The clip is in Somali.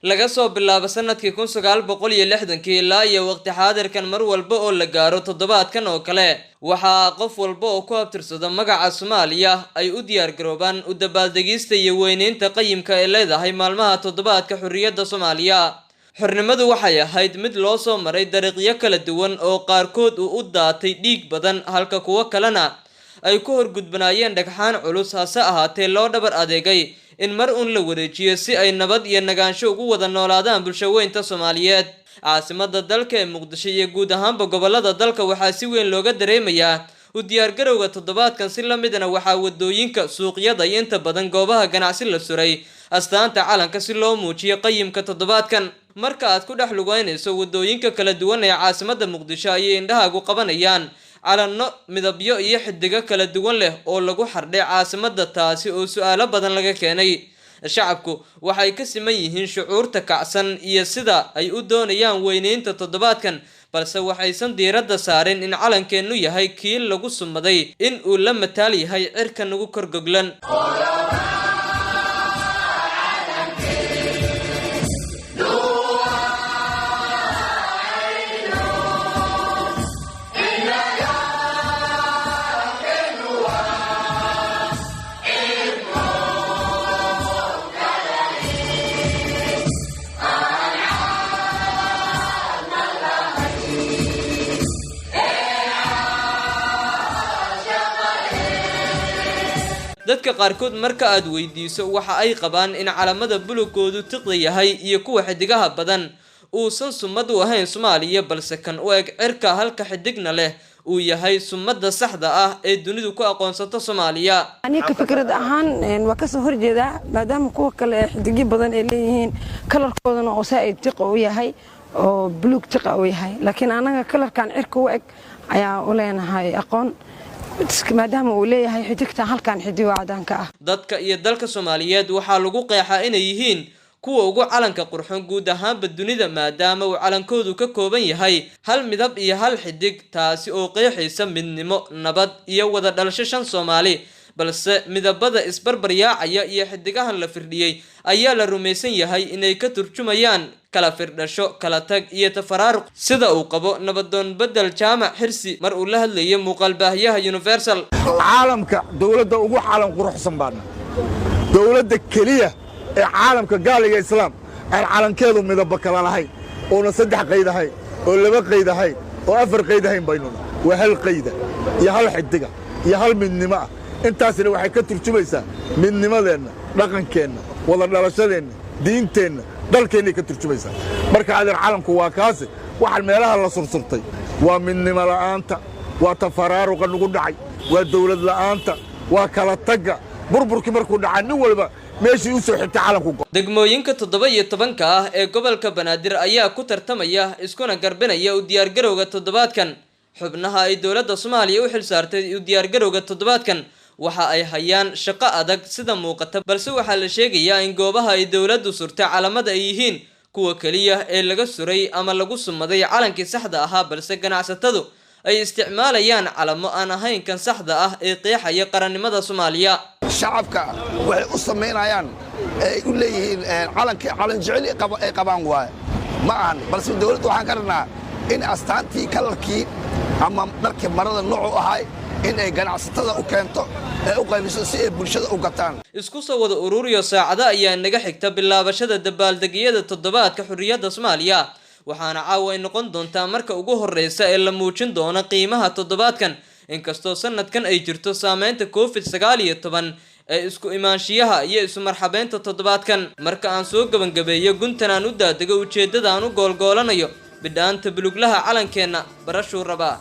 laga soo bilaabo sanadkii 1960 ilaa iyo waqti xaadirkan mar walba oo la gaaro toddobaadkan oo kale waxa qof walba oo ku abtirsada magaca Soomaaliya ay u diyaar garoobaan u dabaaldegista iyo weynaynta qayimka ee leedahay maalmaha toddobaadka xurriyadda Soomaaliya. xornimadu waxay ahayd mid loo soo maray dariiqyo kala duwan oo qaarkood u daatay dhiig badan halka kuwa kalena ay ku horgudbanayeen dhagxaan culus hase ahaatee loo dhabar adeegay in mar uun la wareejiyo si ay nabad iyo nagaansho ugu wada noolaadaan bulshaweynta Soomaaliyeed. caasimada dalka ee Muqdisho iyo guud ahaanba gobolada dalka waxaa si weyn looga dareemayaa u diyaar garowga toddobaadkan si la midna waxaa wadooyinka suuqyada iyo inta badan goobaha ganacsi la suray astaanta calanka si loo muujiyo qayimka toddobaadkan. marka aad ku dhex lugaynayso wadooyinka kala duwan ee caasimada Muqdisho ayay indhahaagu qabanayaan calanno midabyo iyo xidigo kala duwan leh oo lagu xardhay caasimada taasi oo su'aalo badan laga keenay. shacabku waxay ka siman yihiin shucuurta kacsan iyo sida ay u doonayaan weynaynta toddobaadkan balse waxaysan diiradda saarin in calankeenu yahay kii lagu sumaday in uu la mataal yahay cirka nagu korgoglan. dadka qaarkood marka aad weydiiso waxa ay qabaan in calamada bulugoodu tiqda yahay iyo kuwa xidigaha badan uusan sumad u ahayn Soomaaliya balse kan u eg cirka halka xidigna leh uu yahay sumada saxda ah ee dunidu ku aqoonsato Soomaaliya. aniga fikrad ahaan waa ka soo horjeeda maadaama kuwa kale xidigi badan ay leeyihiin kalarkoodana oo saa'id tiq u yahay oo bulug tiq u yahay laakiin anaga kalarkan cirka u eg ayaa u leenahay aqoon maadaama uu leeyahay xidigta halkan xidigo cadaanka ah. dadka iyo dalka Soomaaliyeed waxaa lagu qeexaa inay yihiin kuwa ugu calanka qurxoon guud ahaanba dunida maadaama uu calankoodu ka kooban yahay hal midab iyo hal xidig taasi oo qeexaysa midnimo nabad iyo wada dhalasho shan Soomaali balse midabada isbarbar yaacaya iyo xidigahan la firdhiyay ayaa la rumaysan yahay inay ka turjumayaan kala firdhasho kala tag iyo tafaraaruq sida uu qabo nabadoon bedel jaamac xirsi mar uu la hadlayay muuqaal baahiyaha Universal. caalamka dawladda ugu caalam quruxsan baana dawladda kaliya ee caalamka gaaliga islaam aan calankeedu midab kala lahayn oo saddex qayd ahayn oo laba qayd ahayn oo afar qayd ahayn baynu waa hal qayda iyo hal xidiga iyo hal midnimo intaasina waxay ka turjumaysaa midnimadeena dhaqankeena wada dhalashadeena diinteena dalkeena ka turjumaysaa marka adeer calanku waa kaasi waxaan meelaha la sursurtay waa midnimo la'aanta waa tafaraaruqa nagu dhacay waa dawlad la'aanta waa kala tagga burburkii markuu dhacay nin walba meeshii u soo xigtay calanku. degmooyinka 17 ah ee gobolka Banaadir ayaa ku tartamaya iskuna garbinaya u diyaar garowga toddobaadkan. xubnaha ay dawladda Soomaaliya u xil saartay u diyaar garowga toddobaadkan waxa ay hayaan shaqo adag sida muuqata balse waxa la sheegayaa in goobaha ay dawladdu surtay calamada ay yihiin kuwa kaliya ee laga suray ama lagu sumaday calankii saxda ahaa balse ganacsatadu ay isticmaalayaan calamo aan ahayn kan saxda ah ee qeexaya qarannimada Soomaaliya. shacabka waxay u sameynayaan ay u leeyihiin calan jecel ay qabaan waay ma ahan balse dawladdu waxaan ka rabnaa in astaantii kalarkii ama dharkii marada noocu ahay in ay ganacsatada u keento ee u qaybiso si ay bulshada u gataan. isku soo wada ururiyo saacada ayaa naga xigta bilaabashada dabaaldegyada toddobaadka xurriyadda Soomaaliya waxaana caawa ay noqon doontaa marka ugu horeysa ee la muujin doono qiimaha toddobaadkan inkastoo sanadkan ay jirto saameynta COVID-19 ee isku imaanshiyaha iyo isu marxabeynta toddobaadkan. marka aan soo gabangabeeyo guntan aan u daadego ujeedada aan u goolgoolanayo bidhaanta buluglaha calankeena barashuu rabaa.